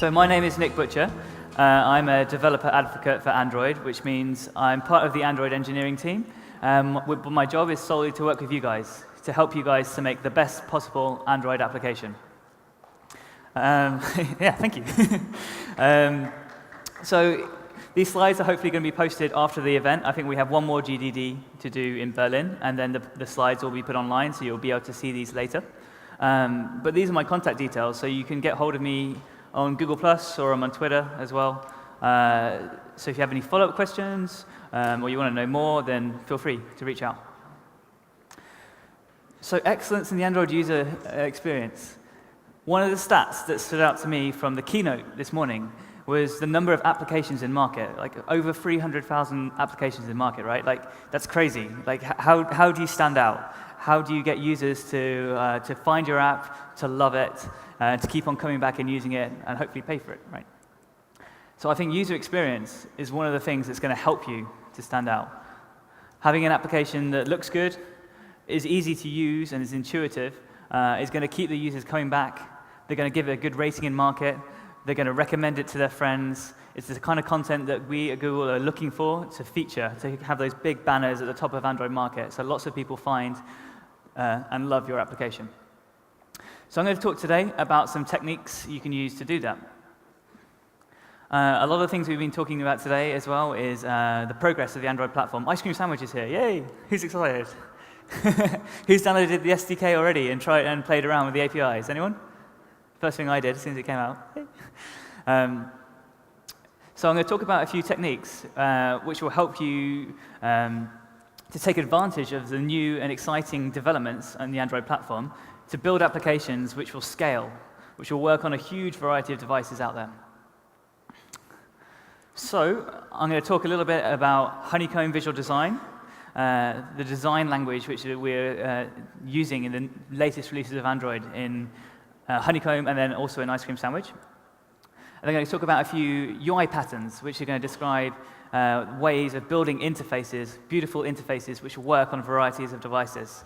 So my name is Nick Butcher. I'm a developer advocate for Android, which means I'm part of the Android engineering team. My job is solely to work with you guys, to help you guys to make the best possible Android application. Yeah, thank you. So these slides are hopefully going to be posted after the event. I think we have one more GDD to do in Berlin, and then the slides will be put online, so you'll be able to see these later. But these are my contact details, so you can get hold of me on Google+, or I'm on Twitter as well. So if you have any follow-up questions, or you want to know more, then feel free to reach out. So excellence in the Android user experience. One of the stats that stood out to me from the keynote this morning was the number of applications in market, like over 300,000 applications in market, right? Like, that's crazy. Like, how do you stand out? How do you get users to find your app, to love it, to keep on coming back and using it, and hopefully pay for it, right? So I think user experience is one of the things that's going to help you to stand out. Having an application that looks good, is easy to use, and is intuitive, is going to keep the users coming back. They're going to give it a good rating in market. They're going to recommend it to their friends. It's the kind of content that we at Google are looking for to feature, to have those big banners at the top of Android market, so lots of people find and love your application. So I'm going to talk today about some techniques you can use to do that. A lot of the things we've been talking about today as well is the progress of the Android platform. Ice cream sandwich is here. Yay! Who's excited? Who's downloaded the SDK already and tried and played around with the APIs? Anyone? First thing I did as soon as it came out. So I'm going to talk about a few techniques which will help you to take advantage of the new and exciting developments on the Android platform to build applications which will scale, which will work on a huge variety of devices out there. So I'm going to talk a little bit about Honeycomb visual design, the design language which we're using in the latest releases of Android in Honeycomb and then also in Ice Cream Sandwich. And I'm going to talk about a few UI patterns which are going to describe ways of building interfaces, beautiful interfaces which will work on varieties of devices.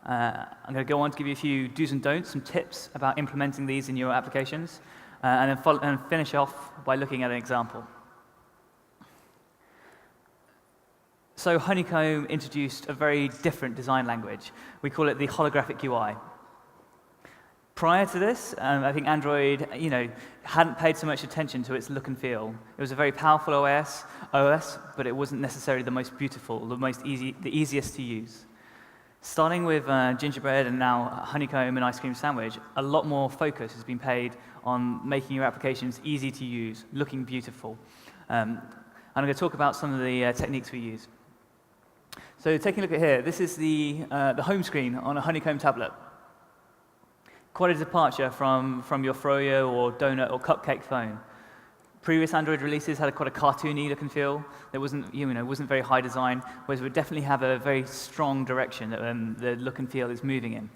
I'm going to go on to give you a few do's and don'ts, some tips about implementing these in your applications, and then finish off by looking at an example. So Honeycomb introduced a very different design language. We call it the holographic UI. Prior to this, I think Android, hadn't paid so much attention to its look and feel. It was a very powerful OS, but it wasn't necessarily the most beautiful, the easiest to use. Starting with Gingerbread and now Honeycomb and Ice Cream Sandwich, a lot more focus has been paid on making your applications easy to use, looking beautiful. And I'm going to talk about some of the techniques we use. So taking a look at here, this is the home screen on a Honeycomb tablet. Quite a departure from your Froyo or Donut or Cupcake phone. Previous Android releases had quite a cartoony look and feel. It wasn't very high design, whereas we definitely have a very strong direction that the look and feel is moving in.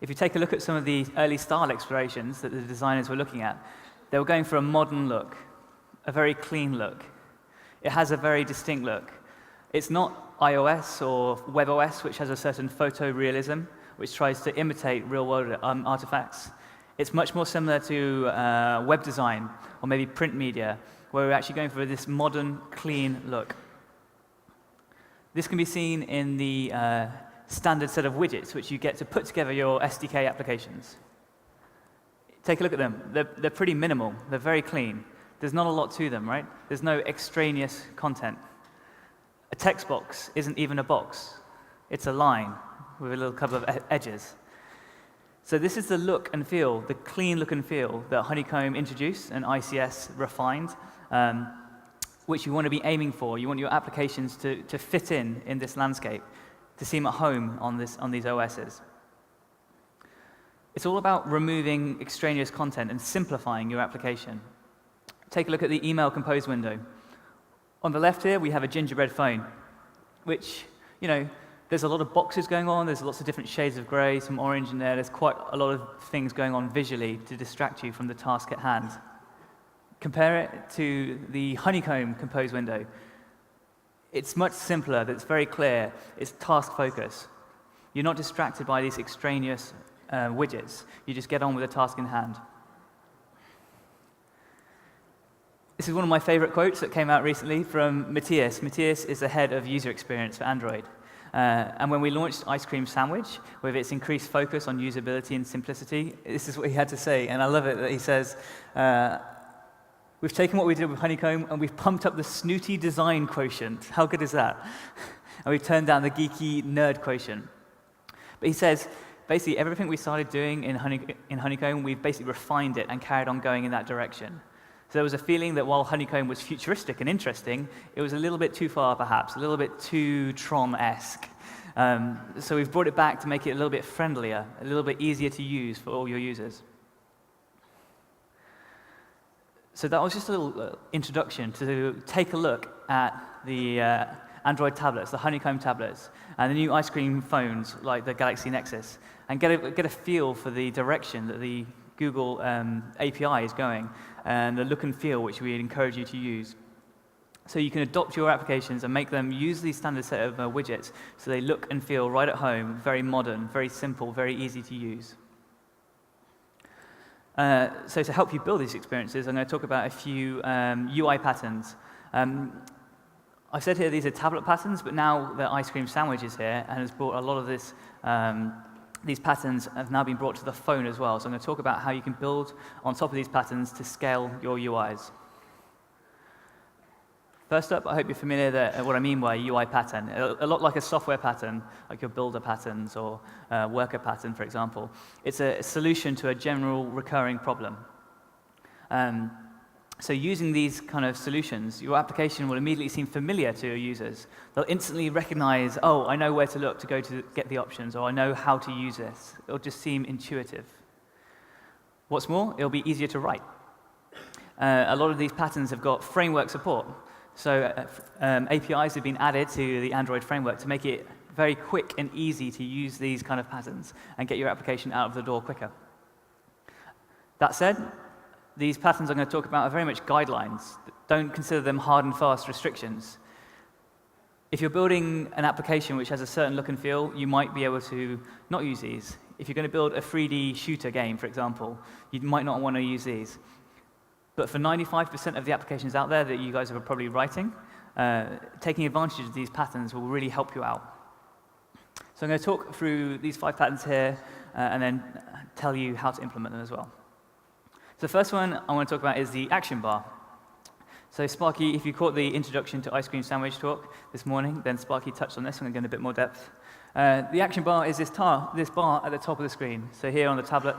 If you take a look at some of the early style explorations that the designers were looking at, they were going for a modern look, a very clean look. It has a very distinct look. It's not iOS or WebOS, which has a certain photorealism, which tries to imitate real-world artifacts. It's much more similar to web design or maybe print media, where we're actually going for this modern, clean look. This can be seen in the standard set of widgets, which you get to put together your SDK applications. Take a look at them. They're pretty minimal. They're very clean. There's not a lot to them, right? There's no extraneous content. A text box isn't even a box. It's a line with a little couple of edges. So this is the look and feel, the clean look and feel that Honeycomb introduced and ICS refined, which you want to be aiming for. You want your applications to fit in this landscape, to seem at home on these OSs. It's all about removing extraneous content and simplifying your application. Take a look at the email compose window. On the left here, we have a Gingerbread phone, which, there's a lot of boxes going on. There's lots of different shades of gray, some orange in there. There's quite a lot of things going on visually to distract you from the task at hand. Compare it to the Honeycomb compose window. It's much simpler. It's very clear. It's task focus. You're not distracted by these extraneous widgets. You just get on with the task in hand. This is one of my favorite quotes that came out recently from Matthias. Matthias is the head of user experience for Android. And when we launched Ice Cream Sandwich, with its increased focus on usability and simplicity, this is what he had to say. And I love it that he says, we've taken what we did with Honeycomb and we've pumped up the snooty design quotient. How good is that? And we've turned down the geeky nerd quotient. But he says, basically, everything we started doing in Honeycomb, we've basically refined it and carried on going in that direction. So there was a feeling that while Honeycomb was futuristic and interesting, it was a little bit too far, perhaps, a little bit too Tron-esque. So we've brought it back to make it a little bit friendlier, a little bit easier to use for all your users. So that was just a little introduction to take a look at the Android tablets, the Honeycomb tablets, and the new ice cream phones like the Galaxy Nexus, and get a feel for the direction that the Google API is going, and the look and feel which we encourage you to use. So you can adopt your applications and make them use the standard set of widgets so they look and feel right at home, very modern, very simple, very easy to use. So to help you build these experiences, I'm going to talk about a few UI patterns. I've said here these are tablet patterns, but now the Ice Cream Sandwich is here and has brought a lot of this. These patterns have now been brought to the phone as well. So I'm going to talk about how you can build on top of these patterns to scale your UIs. First up, I hope you're familiar with what I mean by a UI pattern. A lot like a software pattern, like your builder patterns or worker pattern, for example. It's a solution to a general recurring problem. So using these kind of solutions, your application will immediately seem familiar to your users. They'll instantly recognize, oh, I know where to look to go to get the options, or I know how to use this. It'll just seem intuitive. What's more, it'll be easier to write. A lot of these patterns have got framework support. So APIs have been added to the Android framework to make it very quick and easy to use these kind of patterns and get your application out of the door quicker. That said, these patterns I'm going to talk about are very much guidelines. Don't consider them hard and fast restrictions. If you're building an application which has a certain look and feel, you might be able to not use these. If you're going to build a 3D shooter game, for example, you might not want to use these. But for 95% of the applications out there that you guys are probably writing, taking advantage of these patterns will really help you out. So I'm going to talk through these 5 patterns here and then tell you how to implement them as well. So the first one I want to talk about is the ActionBar. So Sparky, if you caught the introduction to Ice Cream Sandwich talk this morning, then Sparky touched on this. I'm going to go in a bit more depth. The ActionBar is this bar at the top of the screen. So here on the tablet,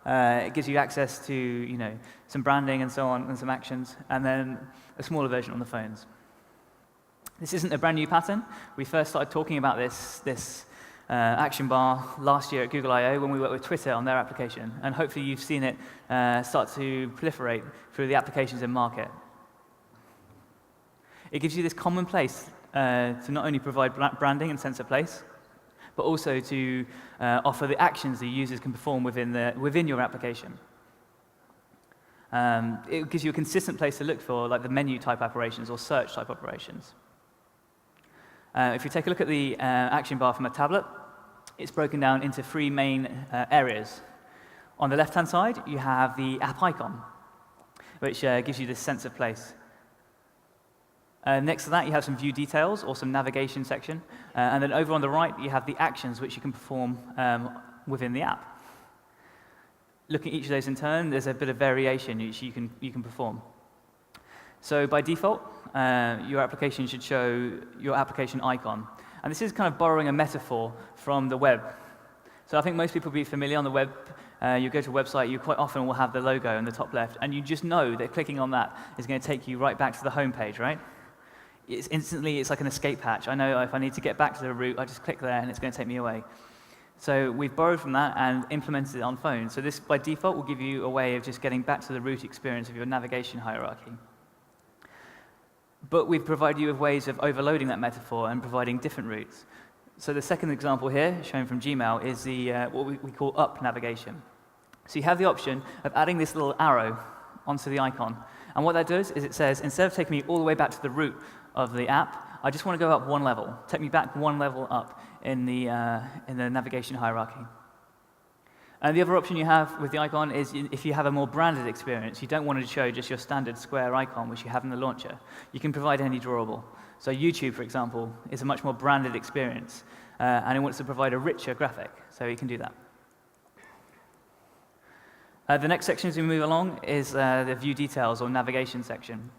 it gives you access to some branding and so on, and some actions, and then a smaller version on the phones. This isn't a brand new pattern. We first started talking about this ActionBar last year at Google I/O when we worked with Twitter on their application, and hopefully you've seen it start to proliferate through the applications in market. It gives you this common place to not only provide branding and sense of place, but also to offer the actions the users can perform within your application. It gives you a consistent place to look for, like the menu type operations or search type operations. If you take a look at the action bar from a tablet, it's broken down into 3 main areas. On the left-hand side, you have the app icon, which gives you this sense of place. Next to that, you have some view details or some navigation section. And then over on the right, you have the actions which you can perform within the app. Looking at each of those in turn, there's a bit of variation which you can perform. So by default, your application should show your application icon. And this is kind of borrowing a metaphor from the web. So I think most people will be familiar on the web. You go to a website, you quite often will have the logo in the top left, and you just know that clicking on that is going to take you right back to the home page, right? It's like an escape hatch. I know if I need to get back to the root, I just click there and it's going to take me away. So we've borrowed from that and implemented it on phone. So this, by default, will give you a way of just getting back to the root experience of your navigation hierarchy. But we've provided you with ways of overloading that metaphor and providing different routes. So the second example here, shown from Gmail, is the what we call up navigation. So you have the option of adding this little arrow onto the icon. And what that does is it says, instead of taking me all the way back to the root of the app, I just want to go up 1 level. Take me back 1 level up in the navigation hierarchy. And the other option you have with the icon is if you have a more branded experience, you don't want to show just your standard square icon, which you have in the launcher. You can provide any drawable. So YouTube, for example, is a much more branded experience, and it wants to provide a richer graphic, so you can do that. The next section as we move along is the view details or navigation section.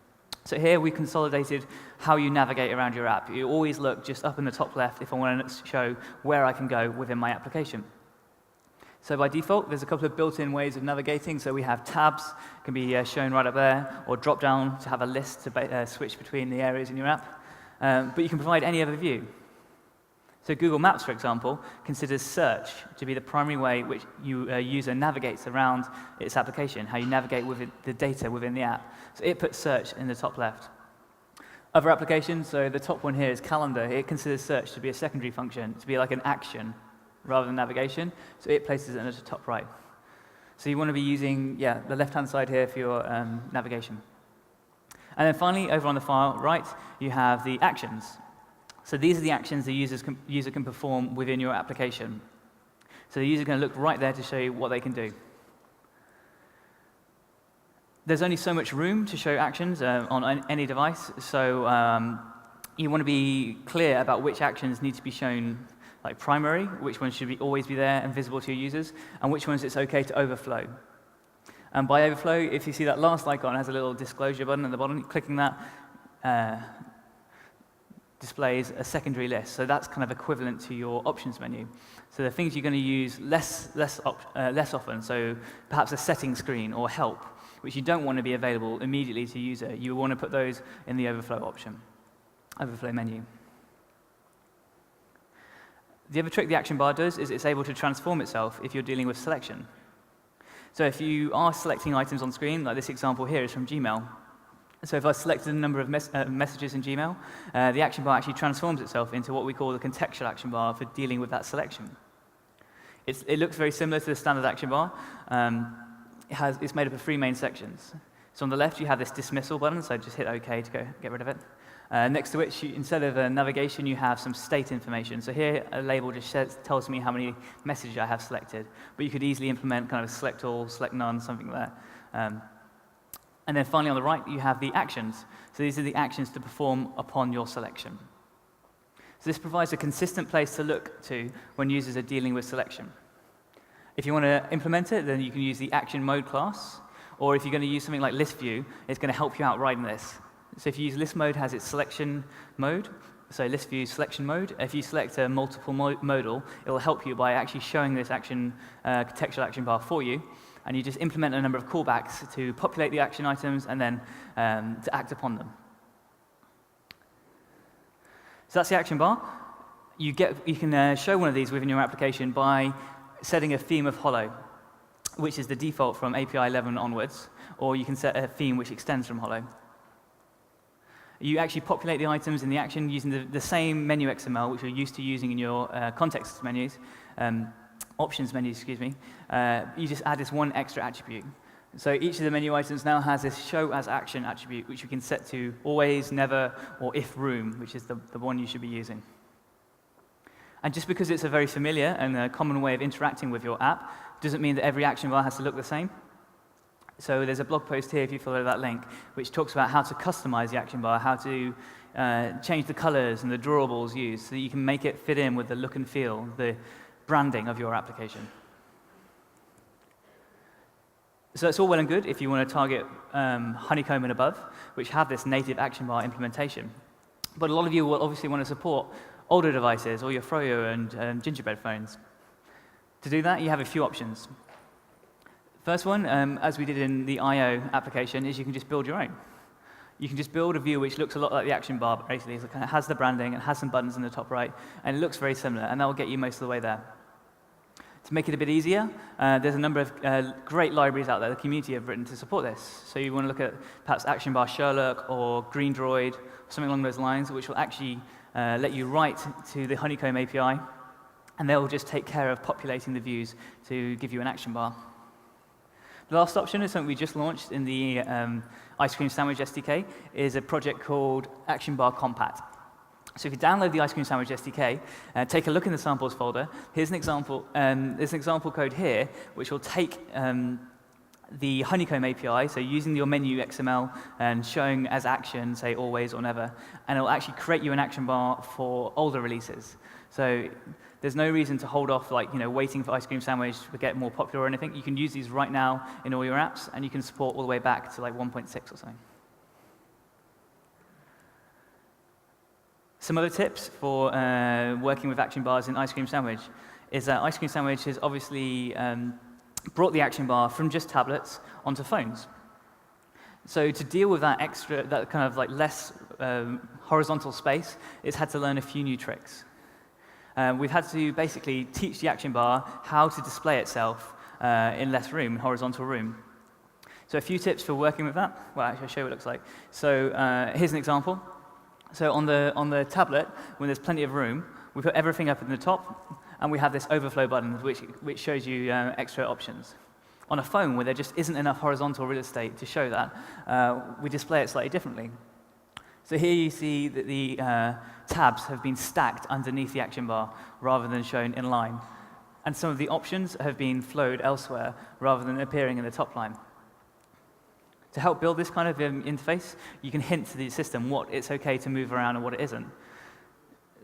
So here we consolidated how you navigate around your app. You always look just up in the top left if I want to show where I can go within my application. So by default, there's a couple of built-in ways of navigating. So we have tabs, can be shown right up there, or drop down to have a list to switch between the areas in your app. But you can provide any other view. So Google Maps, for example, considers search to be the primary way which a user navigates around its application, how you navigate with the data within the app. So it puts search in the top left. Other applications, so the top one here is calendar. It considers search to be a secondary function, to be like an action rather than navigation. So it places it in the top right. So you want to be using, the left-hand side here for your navigation. And then finally, over on the far right, you have the actions. So these are the actions the user can perform within your application. So the user is going to look right there to show you what they can do. There's only so much room to show actions on any device, so you want to be clear about which actions need to be shown like primary, which ones should always be there and visible to your users, and which ones it's okay to overflow. And by overflow, if you see that last icon has a little disclosure button at the bottom, clicking that displays a secondary list. So that's kind of equivalent to your options menu. So the things you're going to use less often, so perhaps a setting screen or help, which you don't want to be available immediately to user. You want to put those in the overflow option, overflow menu. The other trick the action bar does is it's able to transform itself if you're dealing with selection. So if you are selecting items on screen, like this example here is from Gmail. So if I selected a number of messages in Gmail, the action bar actually transforms itself into what we call the contextual action bar for dealing with that selection. It looks very similar to the standard action bar. It's made up of 3 main sections. So on the left, you have this dismissal button, so just hit OK to get rid of it. Next to which, instead of navigation, you have some state information. So here, a label just tells me how many messages I have selected. But you could easily implement kind of a select all, select none, something like that. And then finally, on the right, you have the actions. So these are the actions to perform upon your selection. So this provides a consistent place to look to when users are dealing with selection. If you want to implement it, then you can use the action mode class. Or if you're going to use something like list view, it's going to help you out right in this. So if you use list mode, it has its selection mode. So list view selection mode. If you select a multiple modal, it will help you by actually showing this action contextual action bar for you. And you just implement a number of callbacks to populate the action items and then to act upon them. So that's the action bar. You can show one of these within your application by setting a theme of Holo, which is the default from API 11 onwards, or you can set a theme which extends from Holo. You actually populate the items in the action using the same menu XML which you're used to using in your context menus, options menus, excuse me. You just add this one extra attribute. So each of the menu items now has this show as action attribute, which you can set to always, never, or if room, which is the one you should be using. And just because it's a very familiar and a common way of interacting with your app, doesn't mean that every action bar has to look the same. So there's a blog post here, if you follow that link, which talks about how to customize the action bar, how to change the colors and the drawables used so that you can make it fit in with the look and feel, the branding of your application. So that's all well and good if you want to target Honeycomb and above, which have this native action bar implementation. But a lot of you will obviously want to support older devices, or your Froyo and Gingerbread phones. To do that, you have a few options. First one, as we did in the I/O application, is you can just build your own. You can just build a view which looks a lot like the action bar, but basically it has the branding, it has some buttons in the top right, and it looks very similar, and that will get you most of the way there. To make it a bit easier, there's a number of great libraries out there the community have written to support this. So you want to look at perhaps ActionBar Sherlock or Green Droid, something along those lines, which will actually let you write to the Honeycomb API, and they'll just take care of populating the views to give you an action bar. The last option is something we just launched in the Ice Cream Sandwich SDK, is a project called ActionBar Compat. So if you download the Ice Cream Sandwich SDK, take a look in the samples folder. Here's an example. There's an example code here which will take the Honeycomb API, so using your menu XML and showing as action, say always or never, and it'll actually create you an action bar for older releases. So there's no reason to hold off, like waiting for Ice Cream Sandwich to get more popular or anything. You can use these right now in all your apps, and you can support all the way back to like 1.6 or something. Some other tips for working with action bars in Ice Cream Sandwich is that Ice Cream Sandwich has obviously brought the action bar from just tablets onto phones. So to deal with that kind of like less horizontal space, it's had to learn a few new tricks. We've had to basically teach the action bar how to display itself in less room, horizontal room. So a few tips for working with that. Well, actually, I'll show you what it looks like. So here's an example. So on the tablet, when there's plenty of room, we put everything up in the top, and we have this overflow button, which shows you extra options. On a phone, where there just isn't enough horizontal real estate to show that, we display it slightly differently. So here you see that the tabs have been stacked underneath the action bar, rather than shown in line. And some of the options have been flowed elsewhere, rather than appearing in the top line. To help build this kind of interface, you can hint to the system what it's OK to move around and what it isn't.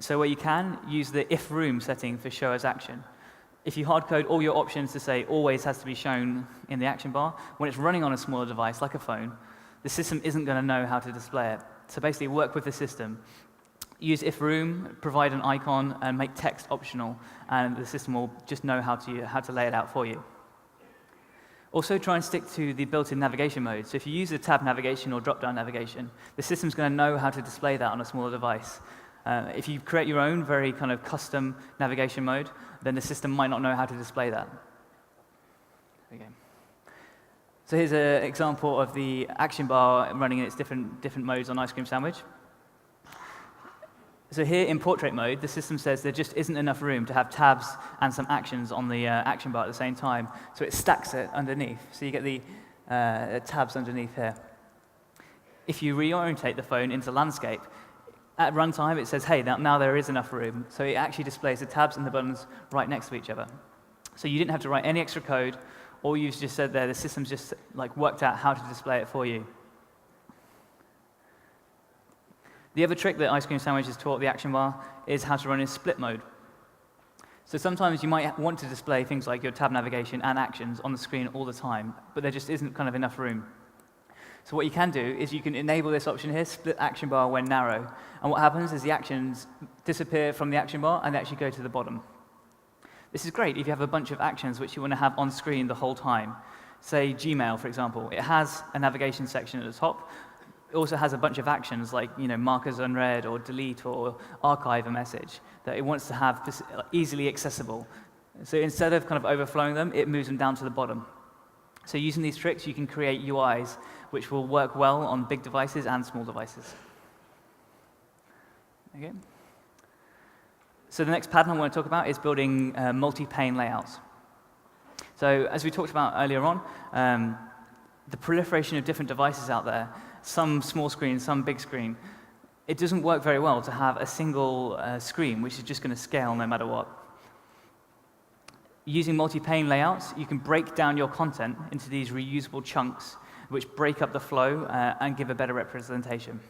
So where you can, use the if room setting for show as action. If you hardcode all your options to say always has to be shown in the action bar, when it's running on a smaller device like a phone, the system isn't going to know how to display it. So basically work with the system. Use if room, provide an icon, and make text optional, and the system will just know how to lay it out for you. Also, try and stick to the built-in navigation mode. So if you use the tab navigation or drop-down navigation, the system's going to know how to display that on a smaller device. If you create your own very kind of custom navigation mode, then the system might not know how to display that. There we go. So here's an example of the action bar running in its different modes on Ice Cream Sandwich. So here in portrait mode, the system says there just isn't enough room to have tabs and some actions on the action bar at the same time, so it stacks it underneath. So you get the tabs underneath here. If you reorientate the phone into landscape, at runtime it says, hey, now there is enough room. So it actually displays the tabs and the buttons right next to each other. So you didn't have to write any extra code. All you've just said there, the system's just like worked out how to display it for you. The other trick that Ice Cream Sandwich has taught the action bar is how to run in split mode. So sometimes you might want to display things like your tab navigation and actions on the screen all the time, but there just isn't kind of enough room. So what you can do is you can enable this option here, split action bar when narrow. And what happens is the actions disappear from the action bar and they actually go to the bottom. This is great if you have a bunch of actions which you want to have on screen the whole time. Say Gmail, for example. It has a navigation section at the top. It also has a bunch of actions like mark as unread or delete or archive a message that it wants to have easily accessible. So instead of kind of overflowing them, it moves them down to the bottom. So using these tricks, you can create UIs which will work well on big devices and small devices. Okay. So the next pattern I want to talk about is building multi-pane layouts. So as we talked about earlier on, the proliferation of different devices out there, some small screen, some big screen, it doesn't work very well to have a single screen which is just going to scale no matter what. Using multi-pane layouts, you can break down your content into these reusable chunks which break up the flow and give a better representation.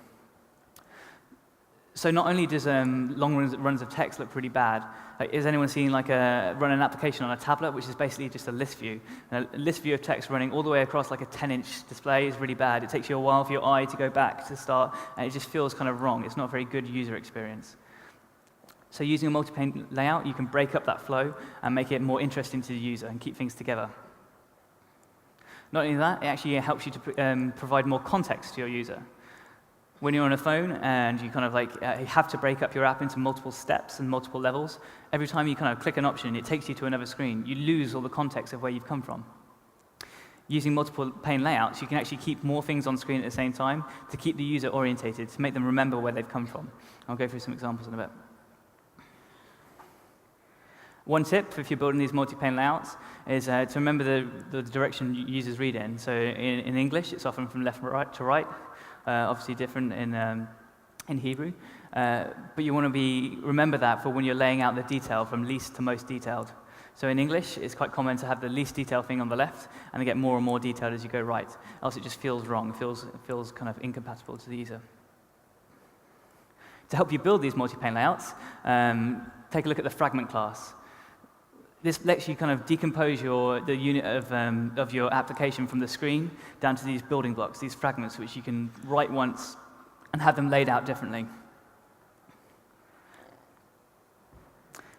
So not only does long runs of text look pretty bad, like, is anyone seen like run an application on a tablet, which is basically just a list view? And a list view of text running all the way across like a 10-inch display is really bad. It takes you a while for your eye to go back to start, and it just feels kind of wrong. It's not a very good user experience. So using a multi-pane layout, you can break up that flow and make it more interesting to the user and keep things together. Not only that, it actually helps you to provide more context to your user. When you're on a phone and you kind of like you have to break up your app into multiple steps and multiple levels, every time you kind of click an option, it takes you to another screen. You lose all the context of where you've come from. Using multiple pane layouts, you can actually keep more things on screen at the same time to keep the user orientated, to make them remember where they've come from. I'll go through some examples in a bit. One tip, if you're building these multi-pane layouts, is to remember the direction users read in. So in English, it's often from left to right. Obviously different in Hebrew. but you want to remember that for when you're laying out the detail from least to most detailed. So in English, it's quite common to have the least detailed thing on the left, and then get more and more detailed as you go right. Else it just feels wrong, feels kind of incompatible to the user. To help you build these multi-pane layouts, take a look at the Fragment class. This lets you kind of decompose the unit of your application from the screen down to these building blocks, these fragments, which you can write once and have them laid out differently.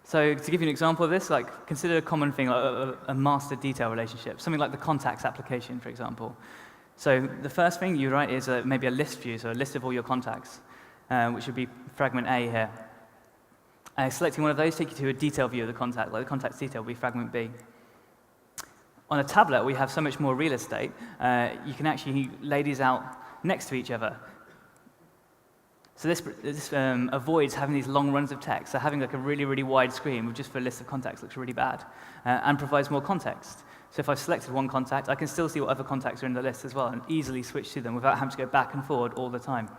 So to give you an example of this, like consider a common thing like a master detail relationship, something like the contacts application, for example. So the first thing you write is maybe a list view, so a list of all your contacts, which would be fragment A here. Selecting one of those takes you to a detail view of the contact, like the contact's detail would be fragment B. On a tablet, we have so much more real estate, you can actually lay these out next to each other. So this avoids having these long runs of text. So having like a really, really wide screen with just for a list of contacts looks really bad, and provides more context. So if I've selected one contact, I can still see what other contacts are in the list as well, and easily switch to them without having to go back and forward all the time.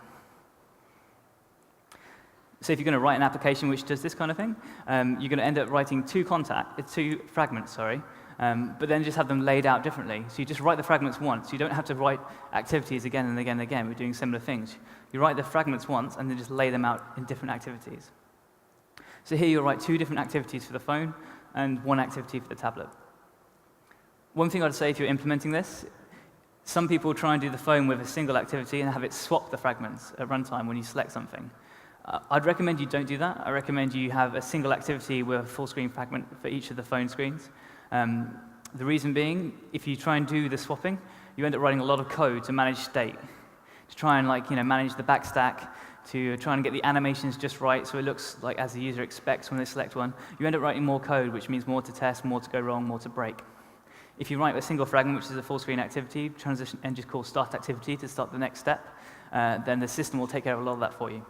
So if you're going to write an application which does this kind of thing, you're going to end up writing two fragments, but then just have them laid out differently. So you just write the fragments once. You don't have to write activities again and again and again. We're doing similar things. You write the fragments once and then just lay them out in different activities. So here you'll write two different activities for the phone and one activity for the tablet. One thing I'd say if you're implementing this, some people try and do the phone with a single activity and have it swap the fragments at runtime when you select something. I'd recommend you don't do that. I recommend you have a single activity with a full screen fragment for each of the phone screens. The reason being, if you try and do the swapping, you end up writing a lot of code to manage state, to try and manage the backstack, to try and get the animations just right so it looks like as the user expects when they select one. You end up writing more code, which means more to test, more to go wrong, more to break. If you write a single fragment, which is a full screen activity, transition and just call start activity to start the next step, then the system will take care of a lot of that for you.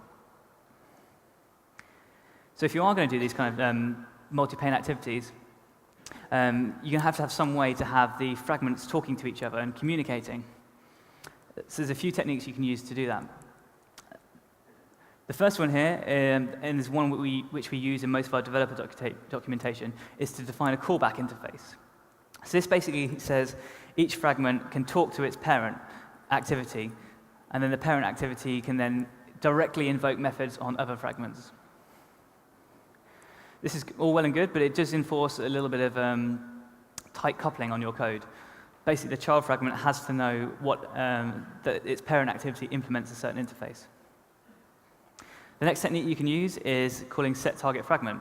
So if you are going to do these kind of multi-pane activities, you're going to have some way to have the fragments talking to each other and communicating. So there's a few techniques you can use to do that. The first one here, and is one which we use in most of our developer documentation, is to define a callback interface. So this basically says each fragment can talk to its parent activity, and then the parent activity can then directly invoke methods on other fragments. This is all well and good, but it does enforce a little bit of tight coupling on your code. Basically, the child fragment has to know that its parent activity implements a certain interface. The next technique you can use is calling setTargetFragment.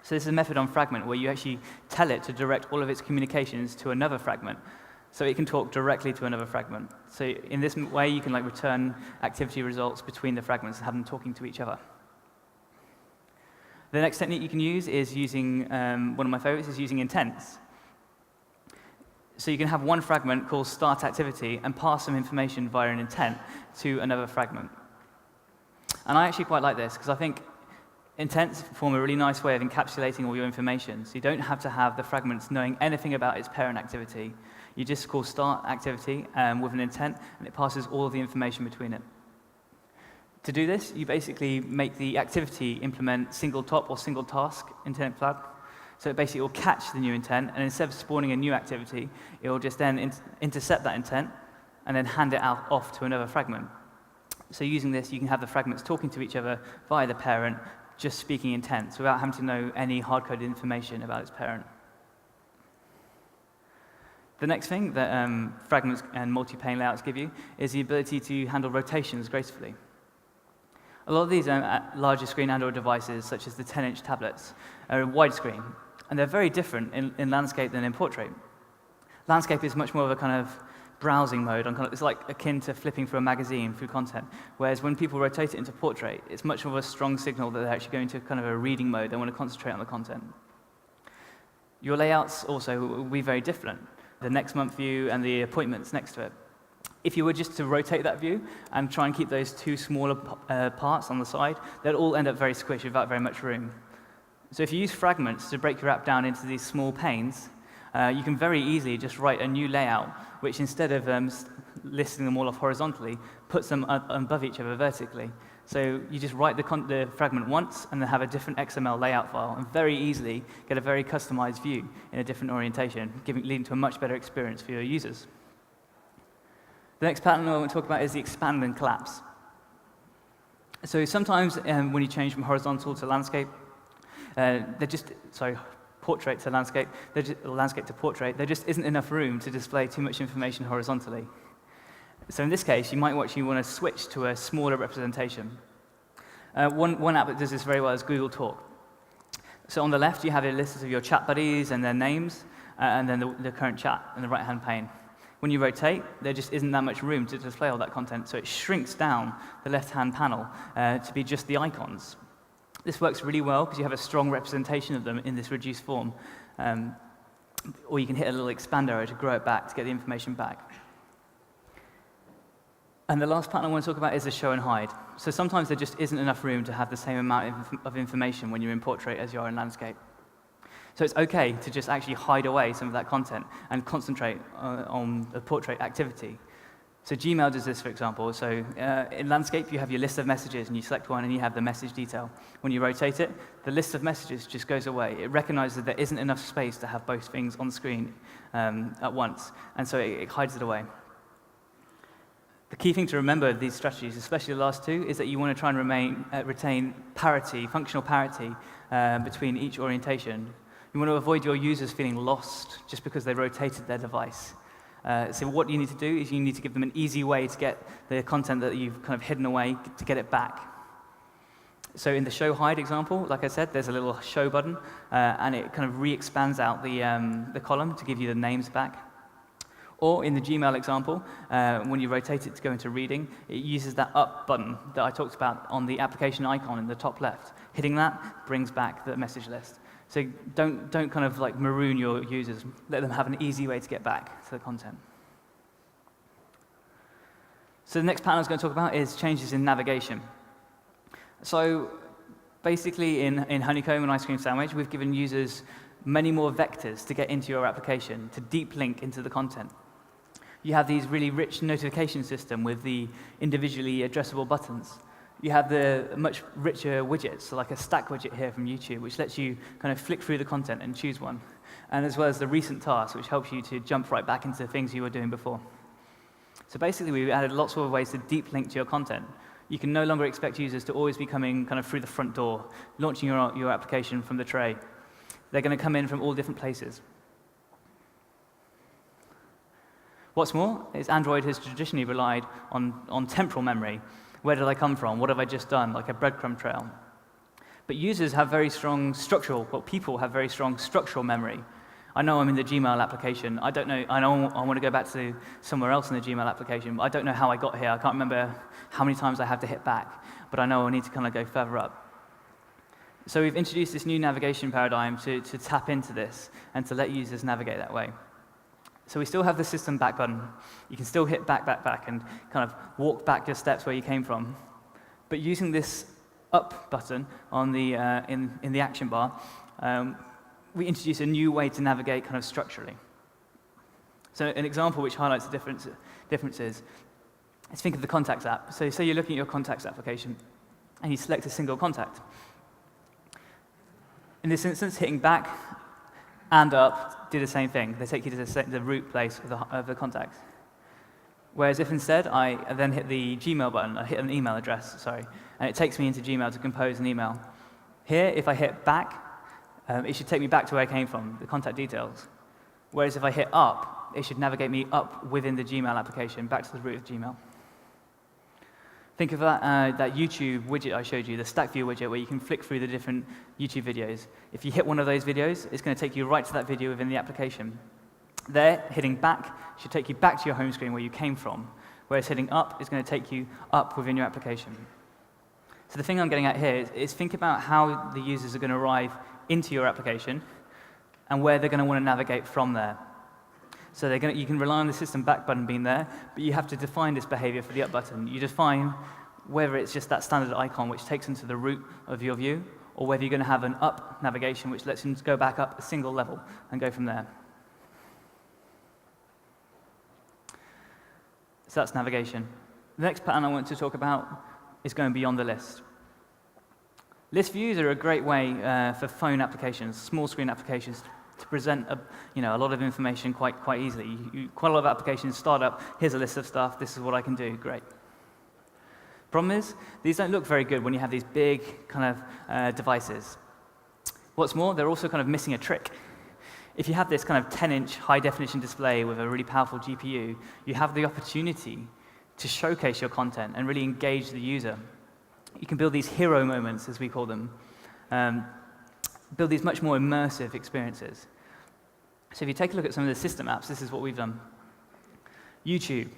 So this is a method on fragment where you actually tell it to direct all of its communications to another fragment, so it can talk directly to another fragment. So in this way, you can return activity results between the fragments and have them talking to each other. The next technique you can use is using, one of my favorites is using intents. So you can have one fragment called start activity and pass some information via an intent to another fragment. And I actually quite like this because I think intents form a really nice way of encapsulating all your information. So you don't have to have the fragments knowing anything about its parent activity. You just call start activity with an intent, and it passes all of the information between it. To do this, you basically make the activity implement single top or single task intent flag. So it basically will catch the new intent, and instead of spawning a new activity, it will just then intercept that intent and then hand it off to another fragment. So using this, you can have the fragments talking to each other via the parent, just speaking intents without having to know any hard-coded information about its parent. The next thing that fragments and multi-pane layouts give you is the ability to handle rotations gracefully. A lot of these larger screen Android devices, such as the 10-inch tablets, are widescreen, and they're very different in landscape than in portrait. Landscape is much more of a kind of browsing mode. It's like akin to flipping through a magazine through content, whereas when people rotate it into portrait, it's much more of a strong signal that they're actually going to kind of a reading mode. They want to concentrate on the content. Your layouts also will be very different. The next month view and the appointments next to it. If you were just to rotate that view and try and keep those two smaller parts on the side, they'll all end up very squished without very much room. So if you use fragments to break your app down into these small panes, you can very easily just write a new layout, which instead of listing them all off horizontally, puts them above each other vertically. So you just write the fragment once and then have a different XML layout file and very easily get a very customized view in a different orientation, leading to a much better experience for your users. The next pattern I want to talk about is the expand and collapse. So sometimes when you change from horizontal to landscape, portrait to landscape, landscape to portrait, there just isn't enough room to display too much information horizontally. So in this case, you might actually want to switch to a smaller representation. One app that does this very well is Google Talk. So on the left, you have a list of your chat buddies and their names, and then the current chat in the right-hand pane. When you rotate, there just isn't that much room to display all that content, so it shrinks down the left-hand panel to be just the icons. This works really well because you have a strong representation of them in this reduced form, or you can hit a little expand arrow to grow it back to get the information back. And the last pattern I want to talk about is the show and hide. So sometimes there just isn't enough room to have the same amount of information when you're in portrait as you are in landscape. So it's OK to just actually hide away some of that content and concentrate on the portrait activity. So Gmail does this, for example. So in landscape, you have your list of messages, and you select one, and you have the message detail. When you rotate it, the list of messages just goes away. It recognizes that there isn't enough space to have both things on screen at once, and so it hides it away. The key thing to remember of these strategies, especially the last two, is that you want to try and retain parity, functional parity, between each orientation. You want to avoid your users feeling lost just because they rotated their device. So what you need to do is you need to give them an easy way to get the content that you've kind of hidden away, to get it back. So in the show hide example, like I said, there's a little show button, and it kind of re-expands out the column to give you the names back. Or in the Gmail example, when you rotate it to go into reading, it uses that up button that I talked about on the application icon in the top left. Hitting that brings back the message list. So don't kind of like maroon your users. Let them have an easy way to get back to the content. So the next pattern I was going to talk about is changes in navigation. So basically in Honeycomb and Ice Cream Sandwich, we've given users many more vectors to get into your application, to deep link into the content. You have these really rich notification system with the individually addressable buttons. You have the much richer widgets, so like a stack widget here from YouTube, which lets you kind of flick through the content and choose one. And as well as the recent tasks, which helps you to jump right back into things you were doing before. So basically, we've added lots of ways to deep link to your content. You can no longer expect users to always be coming kind of through the front door, launching your application from the tray. They're going to come in from all different places. What's more, is Android has traditionally relied on temporal memory. Where did I come from? What have I just done? Like a breadcrumb trail. But users have very strong people have very strong structural memory. I know I'm in the Gmail application. I know I want to go back to somewhere else in the Gmail application, but I don't know how I got here. I can't remember how many times I have to hit back, but I know I need to kind of go further up. So we've introduced this new navigation paradigm to tap into this and to let users navigate that way. So we still have the system back button. You can still hit back, and kind of walk back your steps where you came from. But using this up button on the in the action bar, we introduce a new way to navigate kind of structurally. So an example which highlights the differences is think of the Contacts app. So say you're looking at your Contacts application, and you select a single contact. In this instance, hitting back and up do the same thing. They take you to the root place of the contact. Whereas if instead I then hit the Gmail button, I hit an email address, sorry, and it takes me into Gmail to compose an email. Here, if I hit back, it should take me back to where I came from, the contact details. Whereas if I hit up, it should navigate me up within the Gmail application, back to the root of Gmail. Think of that YouTube widget I showed you, the stack view widget, where you can flick through the different YouTube videos. If you hit one of those videos, it's going to take you right to that video within the application. There, hitting back should take you back to your home screen where you came from, whereas hitting up is going to take you up within your application. So the thing I'm getting at here is think about how the users are going to arrive into your application and where they're going to want to navigate from there. So you can rely on the system back button being there, but you have to define this behavior for the up button. You define whether it's just that standard icon which takes them to the root of your view, or whether you're going to have an up navigation which lets them go back up a single level and go from there. So that's navigation. The next pattern I want to talk about is going beyond the list. List views are a great way for phone applications, small screen applications, to present a lot of information quite easily. Quite a lot of applications start up, here's a list of stuff, this is what I can do, great. Problem is, these don't look very good when you have these big kind of devices. What's more, they're also kind of missing a trick. If you have this kind of 10-inch high-definition display with a really powerful GPU, you have the opportunity to showcase your content and really engage the user. You can build these hero moments, as we call them, build these much more immersive experiences. So if you take a look at some of the system apps, this is what we've done. YouTube.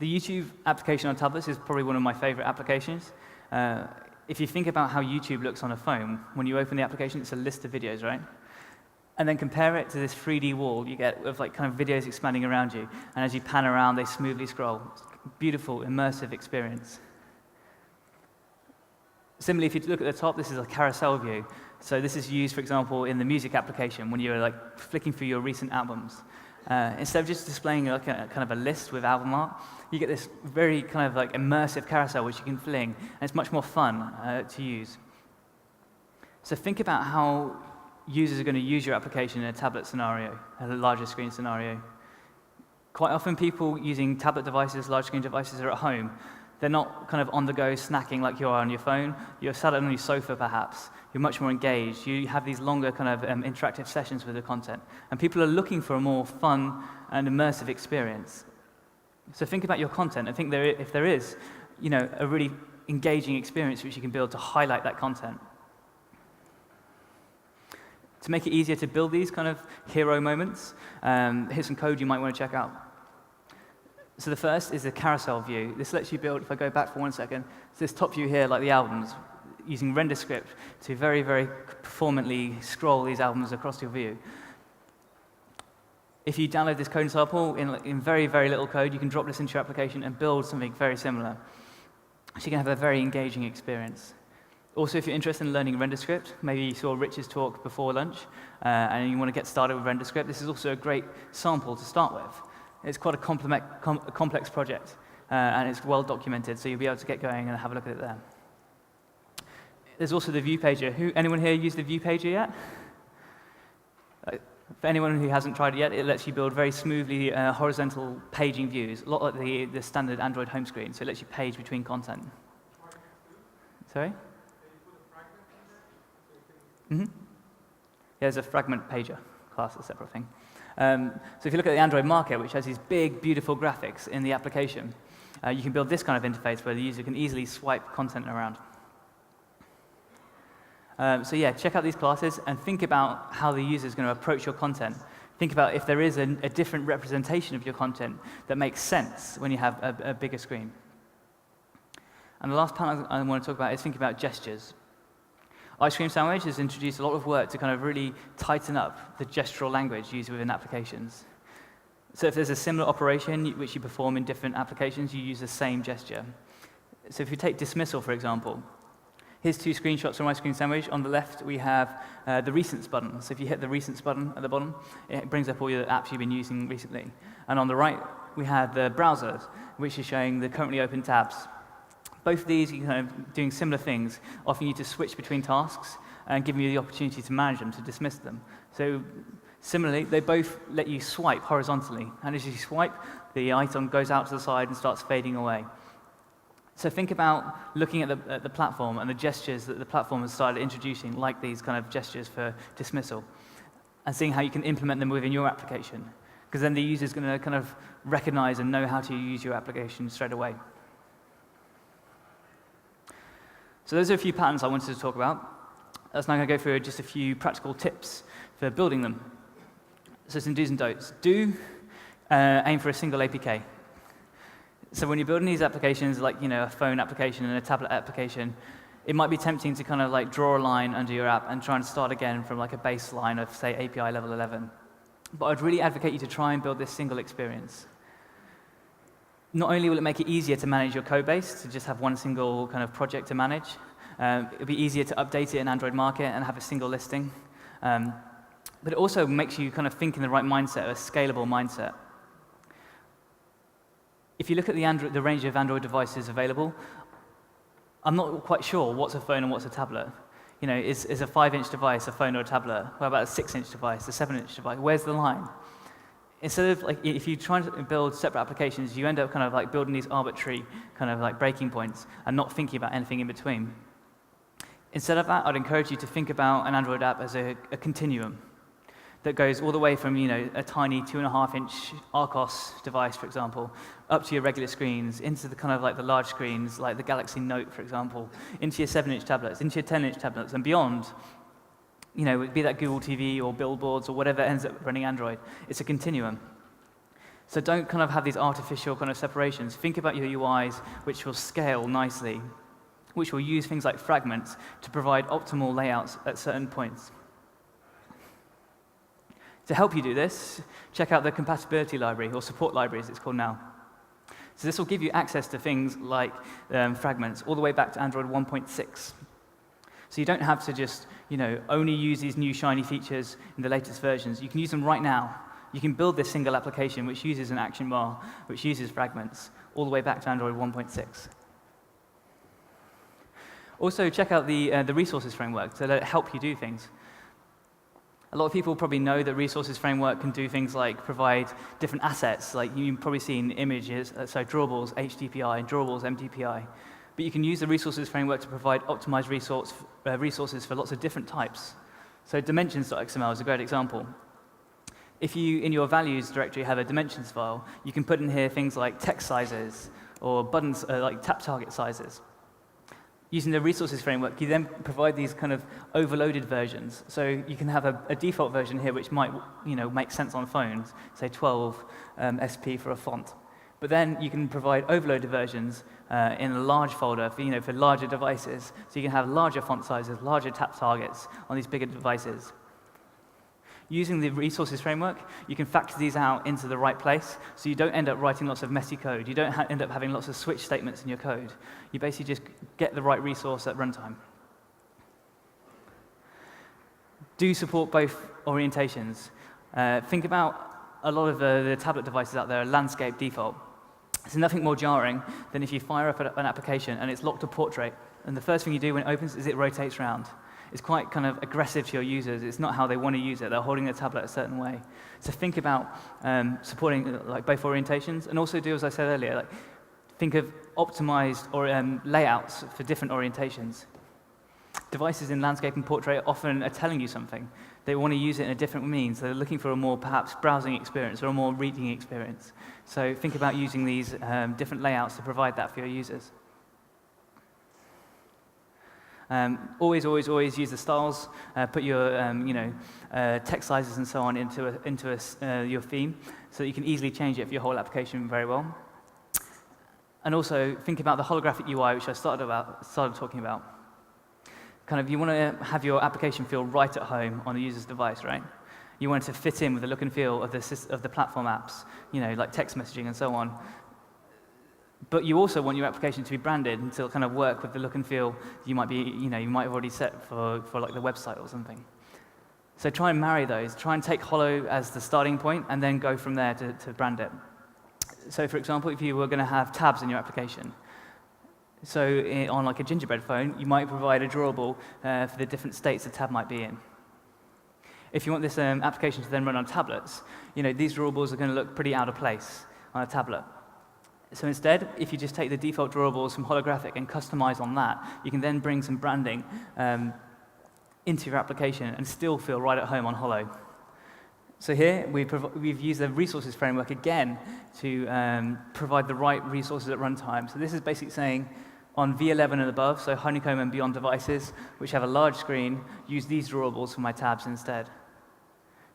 The YouTube application on tablets is probably one of my favorite applications. If you think about how YouTube looks on a phone, when you open the application, it's a list of videos, right? And then compare it to this 3D wall you get of like kind of videos expanding around you. And as you pan around, they smoothly scroll. Beautiful, immersive experience. Similarly, if you look at the top, this is a carousel view. So this is used, for example, in the music application when you're like flicking through your recent albums. Instead of just displaying like a kind of a list with album art, you get this very kind of like immersive carousel which you can fling, and it's much more fun to use. So think about how users are going to use your application in a tablet scenario, a larger screen scenario. Quite often people using tablet devices, large screen devices, are at home. They're not kind of on the go snacking like you are on your phone. You're sat on your sofa perhaps. You're much more engaged. You have these longer kind of interactive sessions with the content. And people are looking for a more fun and immersive experience. So think about your content and think if there is a really engaging experience which you can build to highlight that content. To make it easier to build these kind of hero moments, here's some code you might want to check out. So the first is the carousel view. This lets you build, if I go back for 1 second, so this top view here, like the albums, using render script to very, very performantly scroll these albums across your view. If you download this code sample in very, very little code, you can drop this into your application and build something very similar. So you can have a very engaging experience. Also, if you're interested in learning render script, maybe you saw Rich's talk before lunch, and you want to get started with render script, this is also a great sample to start with. It's quite a complex project, and it's well documented, so you'll be able to get going and have a look at it there. There's also the view pager. Anyone here used the view pager yet? For anyone who hasn't tried it yet, it lets you build very smoothly horizontal paging views, a lot like the standard Android home screen, so it lets you page between content. Sorry? Mm-hmm. Yeah, there's a Fragment pager class, a separate thing. So if you look at the Android market, which has these big, beautiful graphics in the application, you can build this kind of interface where the user can easily swipe content around. So yeah, check out these classes and think about how the user is going to approach your content. Think about if there is a different representation of your content that makes sense when you have a bigger screen. And the last part I want to talk about is thinking about gestures. Ice Cream Sandwich has introduced a lot of work to kind of really tighten up the gestural language used within applications. So if there's a similar operation which you perform in different applications, you use the same gesture. So if you take dismissal, for example, here's 2 screenshots from Ice Cream Sandwich. On the left, we have the Recents button. So if you hit the Recents button at the bottom, it brings up all your apps you've been using recently. And on the right, we have the browsers, which is showing the currently open tabs. Both of these, you're kind of doing similar things, offering you to switch between tasks and giving you the opportunity to manage them, to dismiss them. So similarly, they both let you swipe horizontally. And as you swipe, the item goes out to the side and starts fading away. So think about looking at the platform and the gestures that the platform has started introducing, like these kind of gestures for dismissal, and seeing how you can implement them within your application. Because then the user is going to kind of recognize and know how to use your application straight away. So those are a few patterns I wanted to talk about. That's now going to go through just a few practical tips for building them. So some do's and don'ts. Aim for a single APK. So when you're building these applications, like a phone application and a tablet application, it might be tempting to kind of like draw a line under your app and try and start again from like a baseline of, say, API level 11. But I'd really advocate you to try and build this single experience. Not only will it make it easier to manage your code base, to just have one single kind of project to manage, it'll be easier to update it in Android Market and have a single listing. But it also makes you kind of think in the right mindset, a scalable mindset. If you look at the range of Android devices available, I'm not quite sure what's a phone and what's a tablet. You know, is a 5-inch device a phone or a tablet? What about a 6-inch device, a 7-inch device? Where's the line? Instead of, like, if you try to build separate applications, you end up kind of like building these arbitrary kind of like breaking points and not thinking about anything in between. Instead of that, I'd encourage you to think about an Android app as a continuum that goes all the way from, you know, a tiny 2.5-inch Arcos device, for example, up to your regular screens, into the kind of like the large screens, like the Galaxy Note, for example, into your 7-inch tablets, into your 10-inch tablets, and beyond. You know, be that Google TV or billboards or whatever ends up running Android. It's a continuum. So don't kind of have these artificial kind of separations. Think about your UIs, which will scale nicely, which will use things like fragments to provide optimal layouts at certain points. To help you do this, check out the compatibility library, or support library as it's called now. So this will give you access to things like fragments all the way back to Android 1.6. So you don't have to just, you know, only use these new shiny features in the latest versions. You can use them right now. You can build this single application which uses an ActionBar, which uses fragments, all the way back to Android 1.6. Also, check out the resources framework to help you do things. A lot of people probably know that resources framework can do things like provide different assets. Like you've probably seen images, so drawables, HDPI, drawables, MDPI. But you can use the resources framework to provide optimized resources for lots of different types. So dimensions.xml is a great example. If you, in your values directory, have a dimensions file, you can put in here things like text sizes or buttons, like tap target sizes. Using the resources framework, you then provide these kind of overloaded versions. So you can have a default version here which might, you know, make sense on phones, say 12 SP for a font. But then you can provide overloaded versions in a large folder for, you know, for larger devices. So you can have larger font sizes, larger tap targets on these bigger devices. Using the resources framework, you can factor these out into the right place, so you don't end up writing lots of messy code. You don't end up having lots of switch statements in your code. You basically just get the right resource at runtime. Do support both orientations. Think about a lot of the tablet devices out there are landscape default. There's nothing more jarring than if you fire up an application and it's locked to portrait, and the first thing you do when it opens is it rotates around. It's quite kind of aggressive to your users. It's not how they want to use it. They're holding their tablet a certain way. So think about supporting like both orientations, and also do, as I said earlier, like think of optimized or layouts for different orientations. Devices in landscape and portrait often are telling you something. They want to use it in a different means. They're looking for a more perhaps browsing experience or a more reading experience. So think about using these different layouts to provide that for your users. Always use the styles. Put your text sizes and so on into your theme, so that you can easily change it for your whole application very well. And also think about the holographic UI, which I started talking about. Kind of, you want to have your application feel right at home on the user's device, right? You want it to fit in with the look and feel of the platform apps, you know, like text messaging and so on. But you also want your application to be branded and to kind of work with the look and feel you might have already set for like the website or something. So try and marry those. Try and take Holo as the starting point and then go from there to brand it. So for example, if you were going to have tabs in your application, so on like a gingerbread phone, you might provide a drawable for the different states a tab might be in. If you want this application to then run on tablets, you know, these drawables are going to look pretty out of place on a tablet. So instead, if you just take the default drawables from Holographic and customize on that, you can then bring some branding into your application and still feel right at home on Holo. So here, we've used the resources framework again to provide the right resources at runtime. So this is basically saying on V11 and above, so Honeycomb and beyond devices, which have a large screen, use these drawables for my tabs instead.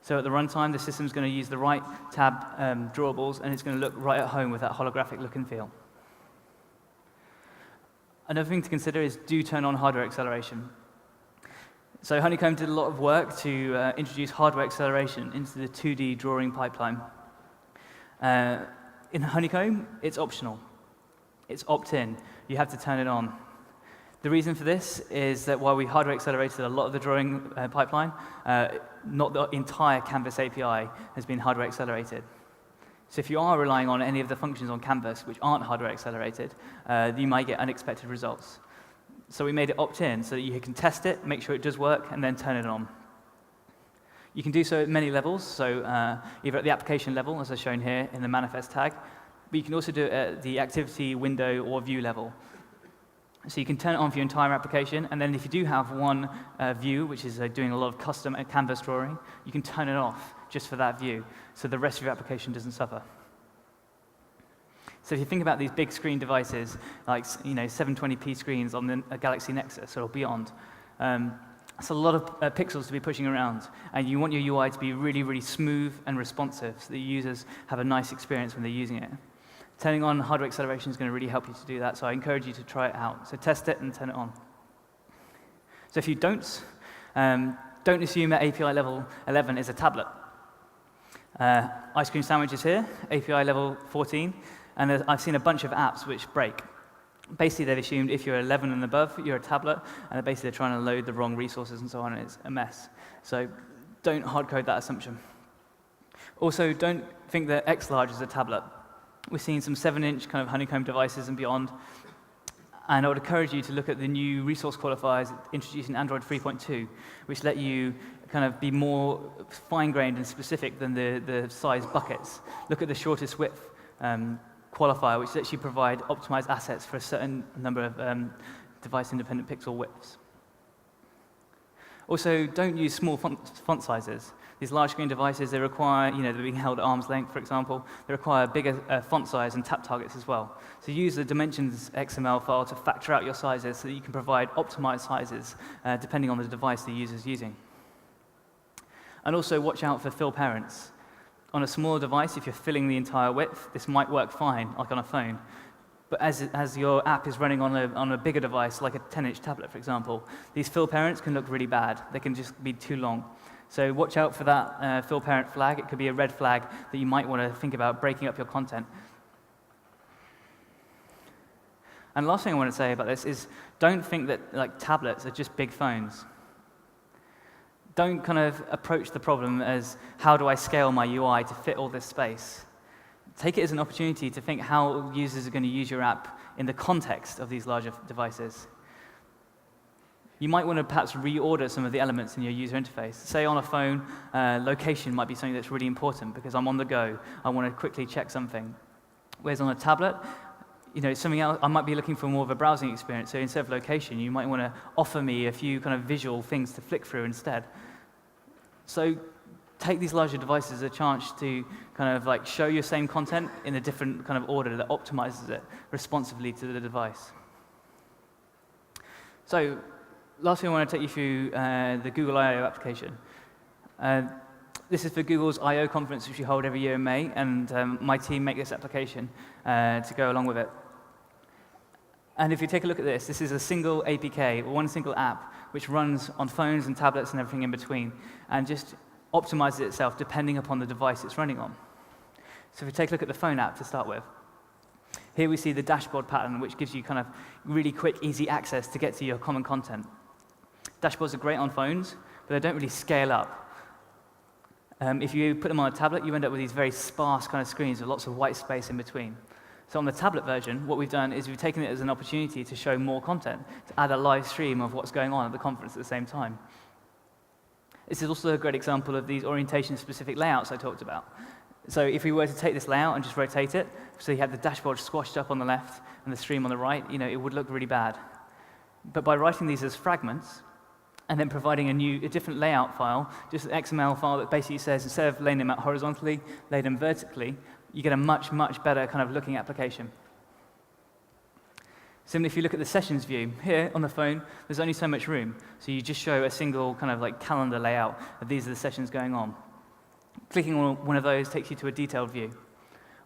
So at the runtime, the system's going to use the right tab drawables, and it's going to look right at home with that holographic look and feel. Another thing to consider is do turn on hardware acceleration. So Honeycomb did a lot of work to introduce hardware acceleration into the 2D drawing pipeline. In Honeycomb, it's optional. It's opt-in. You have to turn it on. The reason for this is that while we hardware accelerated a lot of the drawing pipeline, not the entire Canvas API has been hardware accelerated. So if you are relying on any of the functions on Canvas which aren't hardware accelerated, you might get unexpected results. So we made it opt-in so that you can test it, make sure it does work, and then turn it on. You can do so at many levels, so either at the application level, as I've shown here in the manifest tag, but you can also do it at the activity, window, or view level. So you can turn it on for your entire application, and then if you do have one view, which is doing a lot of custom canvas drawing, you can turn it off just for that view, so the rest of your application doesn't suffer. So if you think about these big screen devices, like 720p screens on the Galaxy Nexus or beyond, it's a lot of pixels to be pushing around, and you want your UI to be really, really smooth and responsive so that users have a nice experience when they're using it. Turning on hardware acceleration is going to really help you to do that, so I encourage you to try it out. So test it and turn it on. So if you don't assume that API level 11 is a tablet. Ice cream sandwiches here, API level 14. And I've seen a bunch of apps which break. Basically, they've assumed if you're 11 and above, you're a tablet, and basically they're trying to load the wrong resources and so on, and it's a mess. So don't hard code that assumption. Also, don't think that X large is a tablet. We're seeing some 7-inch kind of Honeycomb devices and beyond, and I would encourage you to look at the new resource qualifiers introduced in Android 3.2, which let you kind of be more fine-grained and specific than the size buckets. Look at the shortest width qualifier, which lets you provide optimized assets for a certain number of device-independent pixel widths. Also, don't use small font sizes. These large-screen devices, they require, they're being held at arm's length, for example. They require bigger font size and tap targets as well. So use the dimensions XML file to factor out your sizes so that you can provide optimized sizes depending on the device the user's using. And also watch out for fill parents. On a smaller device, if you're filling the entire width, this might work fine, like on a phone. But as your app is running on a bigger device, like a 10-inch tablet, for example, these fill parents can look really bad. They can just be too long. So watch out for that fill parent flag. It could be a red flag that you might want to think about breaking up your content. And the last thing I want to say about this is don't think that tablets are just big phones. Don't kind of approach the problem as, how do I scale my UI to fit all this space? Take it as an opportunity to think how users are going to use your app in the context of these larger devices. You might want to perhaps reorder some of the elements in your user interface. Say on a phone, location might be something that's really important because I'm on the go. I want to quickly check something. Whereas on a tablet, something else, I might be looking for more of a browsing experience. So instead of location, you might want to offer me a few kind of visual things to flick through instead. So take these larger devices as a chance to kind of show your same content in a different kind of order that optimizes it responsively to the device. So lastly, I want to take you through the Google I/O application. This is for Google's I/O conference, which we hold every year in May, and my team make this application to go along with it. And if you take a look at this, this is a single APK, or one single app, which runs on phones and tablets and everything in between, and just optimizes itself depending upon the device it's running on. So if we take a look at the phone app to start with, here we see the dashboard pattern, which gives you kind of really quick, easy access to get to your common content. Dashboards are great on phones, but they don't really scale up. If you put them on a tablet, you end up with these very sparse kind of screens with lots of white space in between. So on the tablet version, what we've done is we've taken it as an opportunity to show more content, to add a live stream of what's going on at the conference at the same time. This is also a great example of these orientation-specific layouts I talked about. So if we were to take this layout and just rotate it, so you have the dashboard squashed up on the left and the stream on the right, it would look really bad. But by writing these as fragments, and then providing a different layout file, just an XML file that basically says, instead of laying them out horizontally, lay them vertically, you get a much, much better kind of looking application. Similarly, if you look at the sessions view, here on the phone, there's only so much room. So you just show a single kind of calendar layout of these are the sessions going on. Clicking on one of those takes you to a detailed view.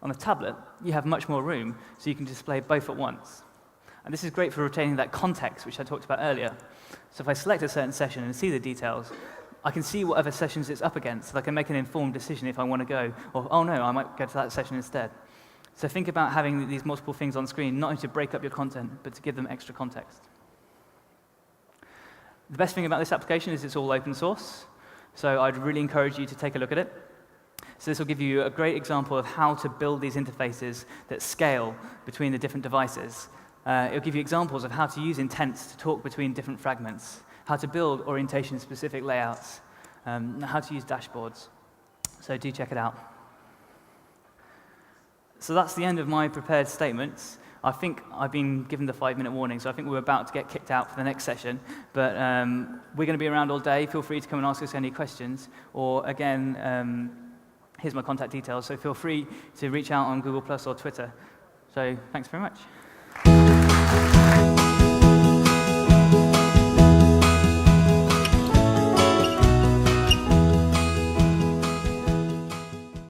On a tablet, you have much more room, so you can display both at once. And this is great for retaining that context, which I talked about earlier. So if I select a certain session and see the details, I can see what other sessions it's up against, so I can make an informed decision if I want to go, or, oh no, I might go to that session instead. So think about having these multiple things on screen, not only to break up your content, but to give them extra context. The best thing about this application is it's all open source, so I'd really encourage you to take a look at it. So this will give you a great example of how to build these interfaces that scale between the different devices. It'll give you examples of how to use intents to talk between different fragments, how to build orientation-specific layouts, how to use dashboards. So do check it out. So that's the end of my prepared statements. I think I've been given the 5-minute warning, so I think we're about to get kicked out for the next session. But we're going to be around all day. Feel free to come and ask us any questions. Or again, here's my contact details, so feel free to reach out on Google+ or Twitter. So thanks very much.